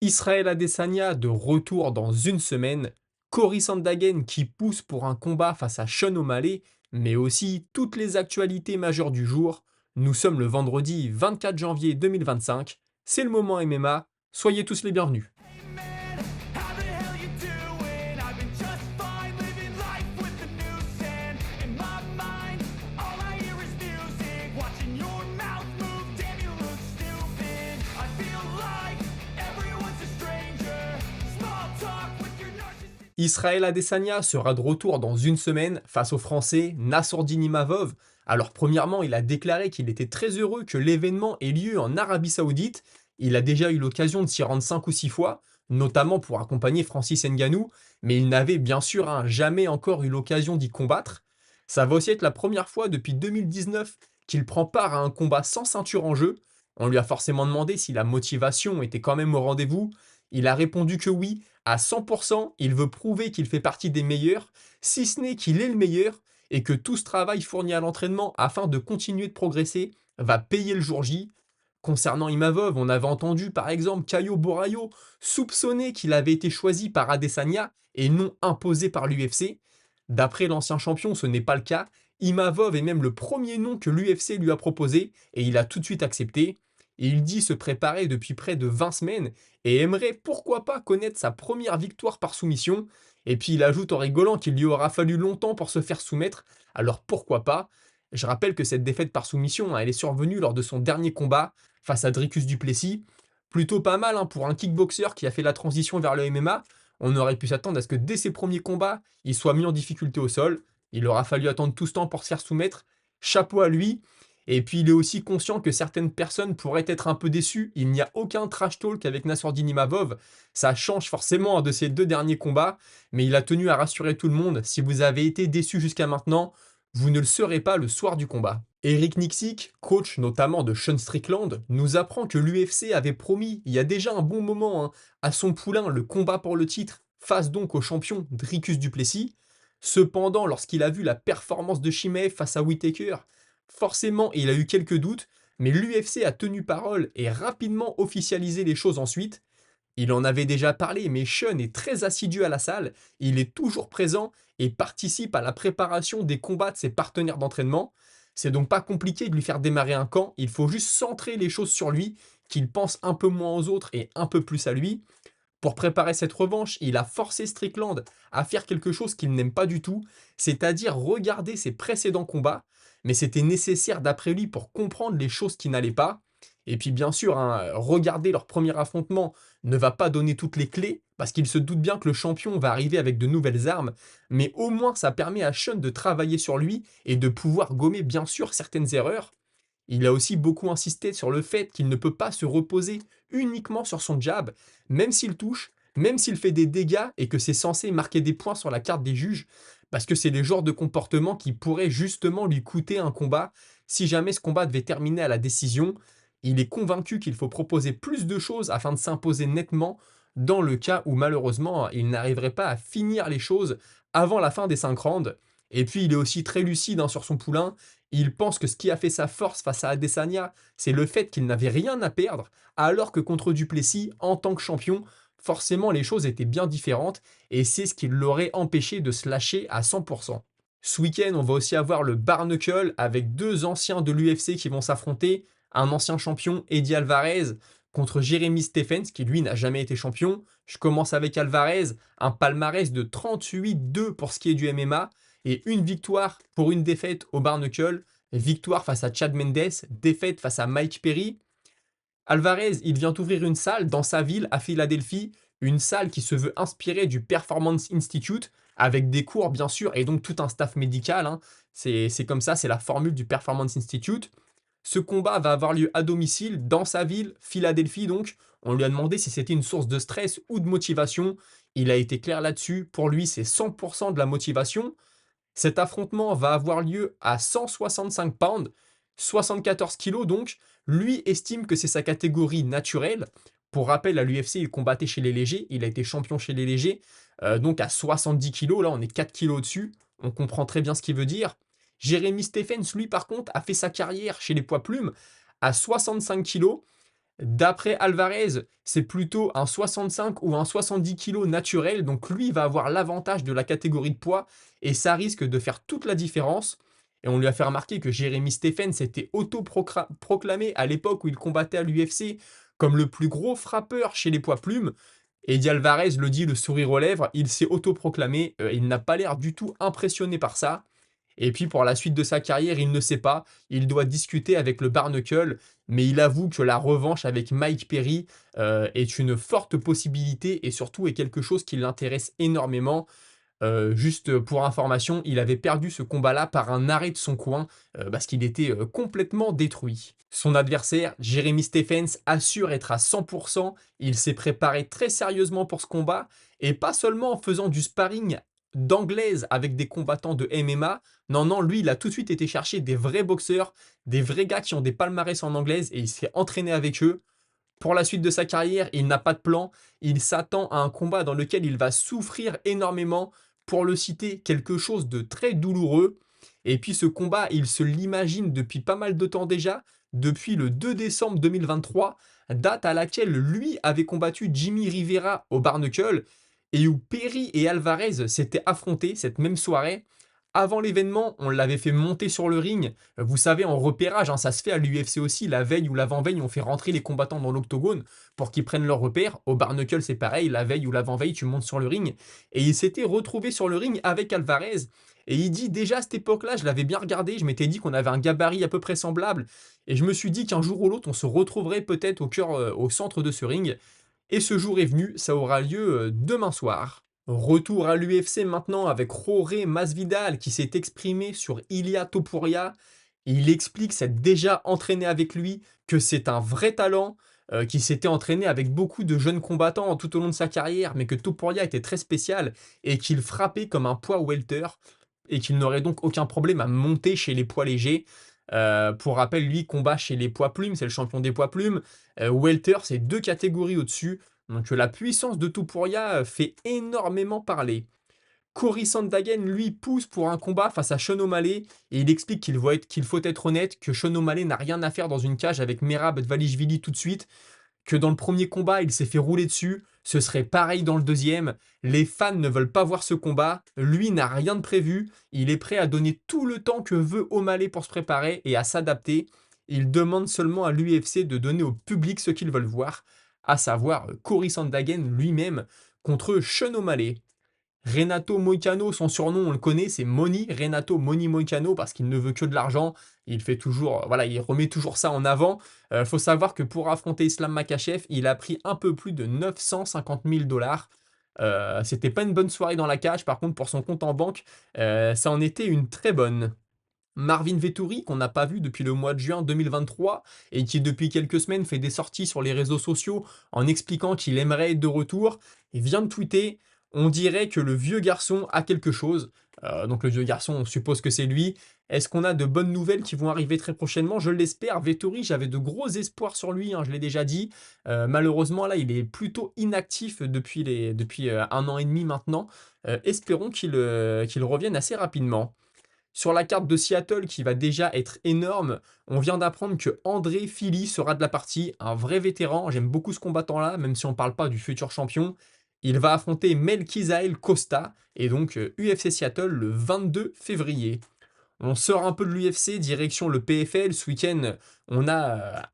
Israël Adesanya de retour dans une semaine, Cory Sandhagen qui pousse pour un combat face à Sean O'Malley, mais aussi toutes les actualités majeures du jour. Nous sommes le vendredi 24 janvier 2025, c'est le moment MMA, soyez tous les bienvenus. Man, how the hell you doing? I've been just fine living life with the noose and in my mind, all I hear is music. Watching your mouth move, damn you look stupid. I feel like everyone's a stranger. Small talk with your narcissist. Israël Adesanya sera de retour dans une semaine face au Français Nassourdine Imavov. Alors premièrement, il a déclaré qu'il était très heureux que l'événement ait lieu en Arabie Saoudite. Il a déjà eu l'occasion de s'y rendre 5 ou 6 fois, notamment pour accompagner Francis Ngannou, mais il n'avait bien sûr jamais encore eu l'occasion d'y combattre. Ça va aussi être la première fois depuis 2019 qu'il prend part à un combat sans ceinture en jeu. On lui a forcément demandé si la motivation était quand même au rendez-vous. Il a répondu que oui, à 100%, il veut prouver qu'il fait partie des meilleurs, si ce n'est qu'il est le meilleur, et que tout ce travail fourni à l'entraînement afin de continuer de progresser va payer le jour J. Concernant Imavov, on avait entendu par exemple Caio Borraio soupçonner qu'il avait été choisi par Adesanya et non imposé par l'UFC. D'après l'ancien champion, ce n'est pas le cas. Imavov est même le premier nom que l'UFC lui a proposé et il a tout de suite accepté. Et il dit se préparer depuis près de 20 semaines et aimerait pourquoi pas connaître sa première victoire par soumission. Et puis il ajoute en rigolant qu'il lui aura fallu longtemps pour se faire soumettre, alors pourquoi pas. Je rappelle que cette défaite par soumission, elle est survenue lors de son dernier combat face à Dricus du Plessis. Plutôt pas mal pour un kickboxer qui a fait la transition vers le MMA. On aurait pu s'attendre à ce que dès ses premiers combats, il soit mis en difficulté au sol. Il aura fallu attendre tout ce temps pour se faire soumettre. Chapeau à lui. Et puis il est aussi conscient que certaines personnes pourraient être un peu déçues. Il n'y a aucun trash talk avec Nassourdine Imavov. Ça change forcément de ses deux derniers combats. Mais il a tenu à rassurer tout le monde. Si vous avez été déçu jusqu'à maintenant, vous ne le serez pas le soir du combat. Eric Nicksick, coach notamment de Sean Strickland, nous apprend que l'UFC avait promis il y a déjà un bon moment à son poulain le combat pour le titre face donc au champion Dricus du Plessis. Cependant, lorsqu'il a vu la performance de Chimaev face à Whittaker, forcément il a eu quelques doutes, mais l'UFC a tenu parole et rapidement officialisé les choses ensuite. Il en avait déjà parlé, mais Sean est très assidu à la salle, il est toujours présent et participe à la préparation des combats de ses partenaires d'entraînement. C'est donc pas compliqué de lui faire démarrer un camp, il faut juste centrer les choses sur lui, qu'il pense un peu moins aux autres et un peu plus à lui. Pour préparer cette revanche, il a forcé Strickland à faire quelque chose qu'il n'aime pas du tout, c'est-à-dire regarder ses précédents combats, mais c'était nécessaire d'après lui pour comprendre les choses qui n'allaient pas. Et puis bien sûr, regarder leur premier affrontement ne va pas donner toutes les clés, parce qu'il se doute bien que le champion va arriver avec de nouvelles armes, mais au moins ça permet à Sean de travailler sur lui et de pouvoir gommer bien sûr certaines erreurs. Il a aussi beaucoup insisté sur le fait qu'il ne peut pas se reposer uniquement sur son jab, même s'il touche, même s'il fait des dégâts et que c'est censé marquer des points sur la carte des juges, parce que c'est le genre de comportement qui pourrait justement lui coûter un combat si jamais ce combat devait terminer à la décision. Il est convaincu qu'il faut proposer plus de choses afin de s'imposer nettement dans le cas où malheureusement il n'arriverait pas à finir les choses avant la fin des 5 rounds. Et puis il est aussi très lucide sur son poulain. Il pense que ce qui a fait sa force face à Adesanya, c'est le fait qu'il n'avait rien à perdre, alors que contre Duplessis, en tant que champion, forcément les choses étaient bien différentes, et c'est ce qui l'aurait empêché de se lâcher à 100%. Ce week-end, on va aussi avoir le Barnacle avec deux anciens de l'UFC qui vont s'affronter, un ancien champion, Eddie Alvarez, contre Jeremy Stephens, qui lui n'a jamais été champion. Je commence avec Alvarez, un palmarès de 38-2 pour ce qui est du MMA, et une victoire pour une défaite au Barnacle, victoire face à Chad Mendes, défaite face à Mike Perry. Alvarez, il vient ouvrir une salle dans sa ville à Philadelphie, une salle qui se veut inspirée du Performance Institute, avec des cours bien sûr et donc tout un staff médical. C'est comme ça, c'est la formule du Performance Institute. Ce combat va avoir lieu à domicile, dans sa ville, Philadelphie donc. On lui a demandé si c'était une source de stress ou de motivation. Il a été clair là-dessus. Pour lui, c'est 100% de la motivation. Cet affrontement va avoir lieu à 165 pounds, 74 kilos donc. Lui estime que c'est sa catégorie naturelle. Pour rappel, à l'UFC, il combattait chez les légers. Il a été champion chez les légers. Donc à 70 kilos, là on est 4 kilos au-dessus. On comprend très bien ce qu'il veut dire. Jeremy Stephens, lui par contre, a fait sa carrière chez les poids plumes à 65 kilos. D'après Alvarez, c'est plutôt un 65 ou un 70 kilos naturel, donc lui il va avoir l'avantage de la catégorie de poids et ça risque de faire toute la différence. Et on lui a fait remarquer que Jeremy Stephens s'était auto-proclamé à l'époque où il combattait à l'UFC comme le plus gros frappeur chez les poids plumes. Et Eddie Alvarez le dit, le sourire aux lèvres, il s'est autoproclamé, il n'a pas l'air du tout impressionné par ça. Et puis pour la suite de sa carrière, il ne sait pas, il doit discuter avec le Barnacle, mais il avoue que la revanche avec Mike Perry est une forte possibilité et surtout est quelque chose qui l'intéresse énormément. Juste pour information, il avait perdu ce combat-là par un arrêt de son coin parce qu'il était complètement détruit. Son adversaire, Jeremy Stephens, assure être à 100%. Il s'est préparé très sérieusement pour ce combat et pas seulement en faisant du sparring d'anglaise avec des combattants de MMA. Non, non, lui, il a tout de suite été chercher des vrais boxeurs, des vrais gars qui ont des palmarès en anglaise et il s'est entraîné avec eux. Pour la suite de sa carrière, il n'a pas de plan. Il s'attend à un combat dans lequel il va souffrir énormément. Pour le citer, quelque chose de très douloureux. Et puis ce combat, il se l'imagine depuis pas mal de temps déjà, depuis le 2 décembre 2023, date à laquelle lui avait combattu Jimmy Rivera au Barnacle et où Perry et Alvarez s'étaient affrontés cette même soirée. Avant l'événement, on l'avait fait monter sur le ring. Vous savez, en repérage, hein, ça se fait à l'UFC aussi, la veille ou l'avant-veille, on fait rentrer les combattants dans l'octogone pour qu'ils prennent leur repère. Au Barnacle, c'est pareil, la veille ou l'avant-veille, tu montes sur le ring. Et il s'était retrouvé sur le ring avec Alvarez. Et il dit, déjà à cette époque-là, je l'avais bien regardé, je m'étais dit qu'on avait un gabarit à peu près semblable. Et je me suis dit qu'un jour ou l'autre, on se retrouverait peut-être au cœur, au centre de ce ring. Et ce jour est venu, ça aura lieu demain soir. Retour à l'UFC maintenant avec Jorge Masvidal qui s'est exprimé sur Ilia Topuria. Il explique s'être déjà entraîné avec lui, que c'est un vrai talent, qui s'était entraîné avec beaucoup de jeunes combattants tout au long de sa carrière, mais que Topuria était très spécial et qu'il frappait comme un poids welter et qu'il n'aurait donc aucun problème à monter chez les poids légers. Pour rappel, lui combat chez les poids plumes, c'est le champion des poids plumes. Welter, c'est deux catégories au-dessus. Donc la puissance de Topuria fait énormément parler. Cory Sandhagen, lui, pousse pour un combat face à Sean O'Malley et il explique qu'il faut être honnête, que Sean O'Malley n'a rien à faire dans une cage avec Merab Dvalishvili tout de suite, que dans le premier combat, il s'est fait rouler dessus, ce serait pareil dans le deuxième. Les fans ne veulent pas voir ce combat, lui n'a rien de prévu, il est prêt à donner tout le temps que veut O'Malley pour se préparer et à s'adapter. Il demande seulement à l'UFC de donner au public ce qu'ils veulent voir, à savoir Cory Sandhagen lui-même contre Sean O'Malley. Renato Moicano, son surnom, on le connaît, c'est Money, Renato Money Moicano, parce qu'il ne veut que de l'argent. Il fait toujours, voilà, il remet toujours ça en avant. Faut savoir que pour affronter Islam Makhachev, il a pris un peu plus de 950 000 dollars. C'était pas une bonne soirée dans la cage, par contre, pour son compte en banque, ça en était une très bonne. Marvin Vettori, qu'on n'a pas vu depuis le mois de juin 2023 et qui depuis quelques semaines fait des sorties sur les réseaux sociaux en expliquant qu'il aimerait être de retour, il vient de tweeter: on dirait que le vieux garçon a quelque chose. Donc le vieux garçon, on suppose que c'est lui. Est-ce qu'on a de bonnes nouvelles qui vont arriver très prochainement? Je l'espère. Vettori, j'avais de gros espoirs sur lui, hein, je l'ai déjà dit. Malheureusement, là, il est plutôt inactif depuis 1 an et demi maintenant. Espérons qu'il revienne assez rapidement. Sur la carte de Seattle, qui va déjà être énorme, on vient d'apprendre que André Fili sera de la partie, un vrai vétéran. J'aime beaucoup ce combattant-là, même si on ne parle pas du futur champion. Il va affronter Melquizael Costa, et donc UFC Seattle le 22 février. On sort un peu de l'UFC, direction le PFL. Ce week-end, on a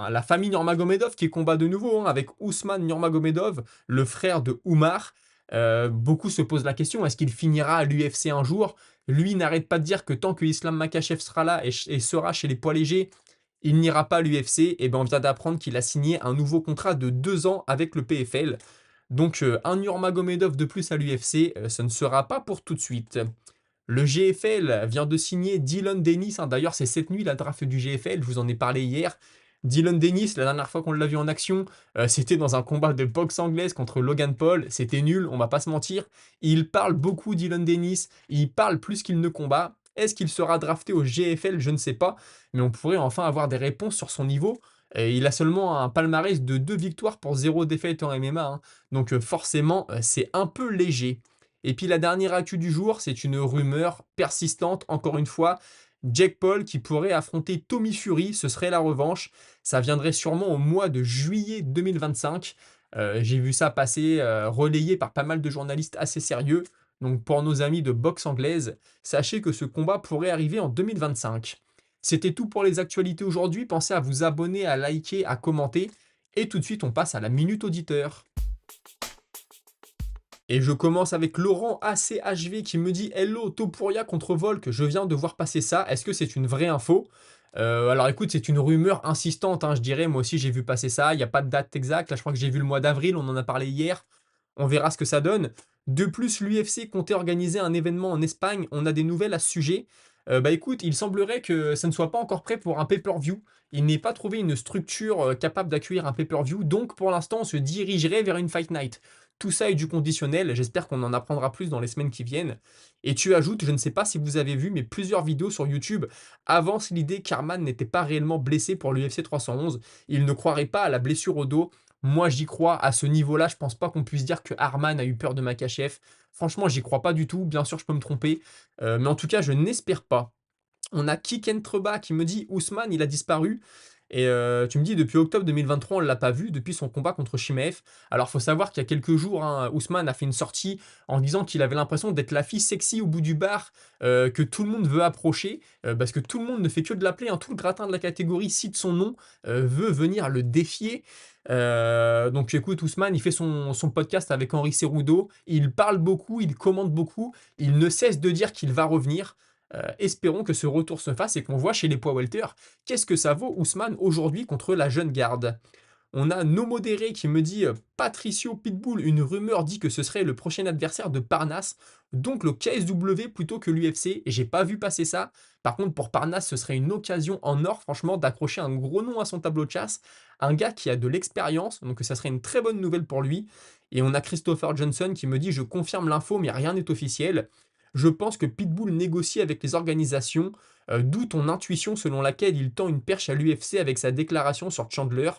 la famille Nurmagomedov qui combat de nouveau, hein, avec Ousmane Nurmagomedov, le frère de Oumar. Beaucoup se posent la question, est-ce qu'il finira à l'UFC un jour? Lui n'arrête pas de dire que tant que Islam Makhachev sera là et sera chez les poids légers, il n'ira pas à l'UFC. Et ben on vient d'apprendre qu'il a signé un nouveau contrat de 2 ans avec le PFL. Donc un Nurmagomedov de plus à l'UFC, ce ne sera pas pour tout de suite. Le GFL vient de signer Dylan Dennis, hein. D'ailleurs, c'est cette nuit la draft du GFL, je vous en ai parlé hier. Dylan Dennis, la dernière fois qu'on l'a vu en action, c'était dans un combat de boxe anglaise contre Logan Paul. C'était nul, on va pas se mentir. Il parle beaucoup, Dylan Dennis. Il parle plus qu'il ne combat. Est-ce qu'il sera drafté au GFL? Je ne sais pas. Mais on pourrait enfin avoir des réponses sur son niveau. Et il a seulement un palmarès de 2 victoires pour 0 défaite en MMA, hein. Donc forcément, c'est un peu léger. Et puis la dernière actu du jour, c'est une rumeur persistante, encore une fois. Jake Paul qui pourrait affronter Tommy Fury, ce serait la revanche. Ça viendrait sûrement au mois de juillet 2025. J'ai vu ça passer, relayé par pas mal de journalistes assez sérieux. Donc pour nos amis de boxe anglaise, sachez que ce combat pourrait arriver en 2025. C'était tout pour les actualités aujourd'hui. Pensez à vous abonner, à liker, à commenter. Et tout de suite, on passe à la minute auditeur. Et je commence avec Laurent ACHV qui me dit: Hello, Topuria contre Volk, je viens de voir passer ça. Est-ce que c'est une vraie info? Alors écoute, c'est une rumeur insistante, hein, je dirais. Moi aussi, j'ai vu passer ça. Il n'y a pas de date exacte. Là, je crois que j'ai vu le mois d'avril. On en a parlé hier. On verra ce que ça donne. De plus, l'UFC comptait organiser un événement en Espagne. On a des nouvelles à ce sujet. Bah écoute, il semblerait que ça ne soit pas encore prêt pour un pay-per-view. Il n'est pas trouvé une structure capable d'accueillir un pay-per-view. Donc pour l'instant, on se dirigerait vers une Fight Night. Tout ça est du conditionnel. J'espère qu'on en apprendra plus dans les semaines qui viennent. Et tu ajoutes, je ne sais pas si vous avez vu, mais plusieurs vidéos sur YouTube avancent l'idée qu'Arman n'était pas réellement blessé pour l'UFC 311. Il ne croirait pas à la blessure au dos. Moi, j'y crois. À ce niveau-là, je pense pas qu'on puisse dire que Arman a eu peur de Makhachev. Franchement, j'y crois pas du tout. Bien sûr, je peux me tromper. Mais en tout cas, je n'espère pas. On a Kikentreba qui me dit: Ousmane, il a disparu. Et tu me dis, depuis octobre 2023, on ne l'a pas vu, depuis son combat contre Chimaev. Alors, faut savoir qu'il y a quelques jours, hein, Ousmane a fait une sortie en disant qu'il avait l'impression d'être la fille sexy au bout du bar, que tout le monde veut approcher, parce que tout le monde ne fait que de l'appeler, hein, tout le gratin de la catégorie cite son nom, veut venir le défier. Donc écoute, Ousmane, il fait son podcast avec Henri Cerudo, il parle beaucoup, il commente beaucoup, il ne cesse de dire qu'il va revenir. Espérons que ce retour se fasse et qu'on voit chez les poids welter qu'est-ce que ça vaut Ousmane aujourd'hui contre la jeune garde. On a No Modéré qui me dit Patricio Pitbull, une rumeur dit que ce serait le prochain adversaire de Parnasse, donc le KSW plutôt que l'UFC. J'ai pas vu passer ça. Par contre, pour Parnasse, ce serait une occasion en or, franchement, d'accrocher un gros nom à son tableau de chasse. Un gars qui a de l'expérience, donc ça serait une très bonne nouvelle pour lui. Et on a Christopher Johnson qui me dit: Je confirme l'info, mais rien n'est officiel. Je pense que Pitbull négocie avec les organisations, d'où ton intuition selon laquelle il tend une perche à l'UFC avec sa déclaration sur Chandler.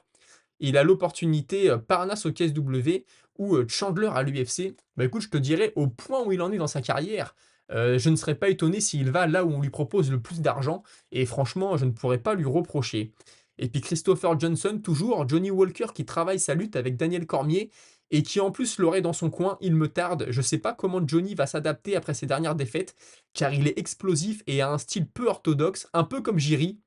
Il a l'opportunité Parnasse au KSW ou Chandler à l'UFC. Bah écoute, je te dirais, au point où il en est dans sa carrière, je ne serais pas étonné s'il va là où on lui propose le plus d'argent, et franchement, je ne pourrais pas lui reprocher. Et puis Christopher Johnson, toujours, Johnny Walker qui travaille sa lutte avec Daniel Cormier, et qui en plus l'aurait dans son coin, il me tarde. Je sais pas comment Johnny va s'adapter après ses dernières défaites, car il est explosif et a un style peu orthodoxe, un peu comme Jiri,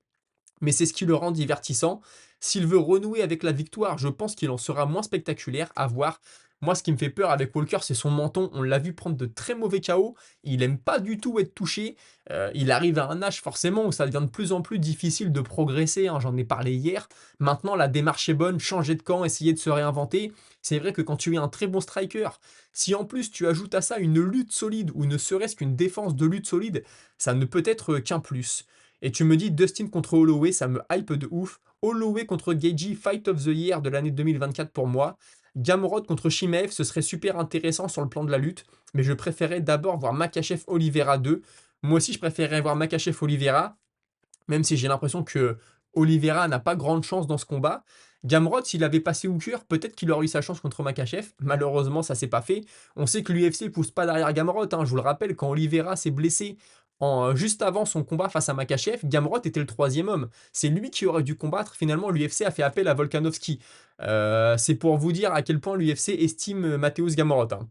mais c'est ce qui le rend divertissant. S'il veut renouer avec la victoire, je pense qu'il en sera moins spectaculaire, à voir. Moi, ce qui me fait peur avec Walker, c'est son menton. On l'a vu prendre de très mauvais KO. Il aime pas du tout être touché. Il arrive à un âge forcément où ça devient de plus en plus difficile de progresser, hein, j'en ai parlé hier. Maintenant, la démarche est bonne, changer de camp, essayer de se réinventer. C'est vrai que quand tu es un très bon striker, si en plus tu ajoutes à ça une lutte solide ou ne serait-ce qu'une défense de lutte solide, ça ne peut être qu'un plus. Et tu me dis Dustin contre Holloway, ça me hype de ouf. Holloway contre Gaethje, Fight of the Year de l'année 2024 pour moi. Gamrot contre Chimaev, ce serait super intéressant sur le plan de la lutte, mais je préférais d'abord voir Makhachev Oliveira 2. Moi aussi, je préférerais voir Makhachev Oliveira, même si j'ai l'impression que Oliveira n'a pas grande chance dans ce combat. Gamrot, s'il avait passé Hooker, peut-être qu'il aurait eu sa chance contre Makhachev. Malheureusement, ça s'est pas fait. On sait que l'UFC pousse pas derrière Gamrot, hein. Je vous le rappelle, quand Oliveira s'est blessé juste avant son combat face à Makhachev, Gamrot était le troisième homme. C'est lui qui aurait dû combattre. Finalement, l'UFC a fait appel à Volkanovski. C'est pour vous dire à quel point l'UFC estime Mateusz Gamrot, hein.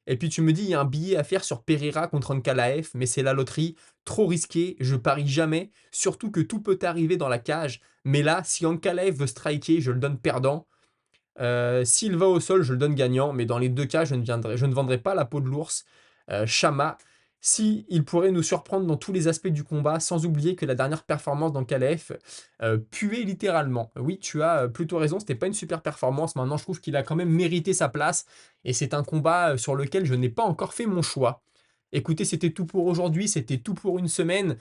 Et puis tu me dis, il y a un billet à faire sur Pereira contre Ankalaev, mais c'est la loterie. Trop risqué, je parie jamais. Surtout que tout peut arriver dans la cage. Mais là, si Ankalaev veut striker, je le donne perdant. S'il va au sol, je le donne gagnant. Mais dans les deux cas, je ne vendrai pas la peau de l'ours. Shama, si il pourrait nous surprendre dans tous les aspects du combat, sans oublier que la dernière performance d'Ankalaev puait littéralement. Oui, tu as plutôt raison, c'était pas une super performance. Maintenant, je trouve qu'il a quand même mérité sa place. Et c'est un combat sur lequel je n'ai pas encore fait mon choix. Écoutez, c'était tout pour aujourd'hui, c'était tout pour une semaine.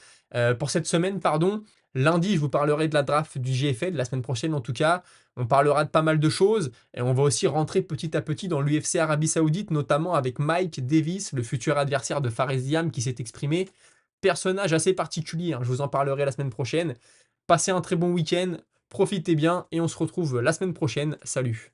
Pour cette semaine, pardon. Lundi, je vous parlerai de la draft du GFL, la semaine prochaine en tout cas. On parlera de pas mal de choses et on va aussi rentrer petit à petit dans l'UFC Arabie Saoudite, notamment avec Mike Davis, le futur adversaire de Fares Diam qui s'est exprimé. Personnage assez particulier, hein, je vous en parlerai la semaine prochaine. Passez un très bon week-end, profitez bien et on se retrouve la semaine prochaine. Salut!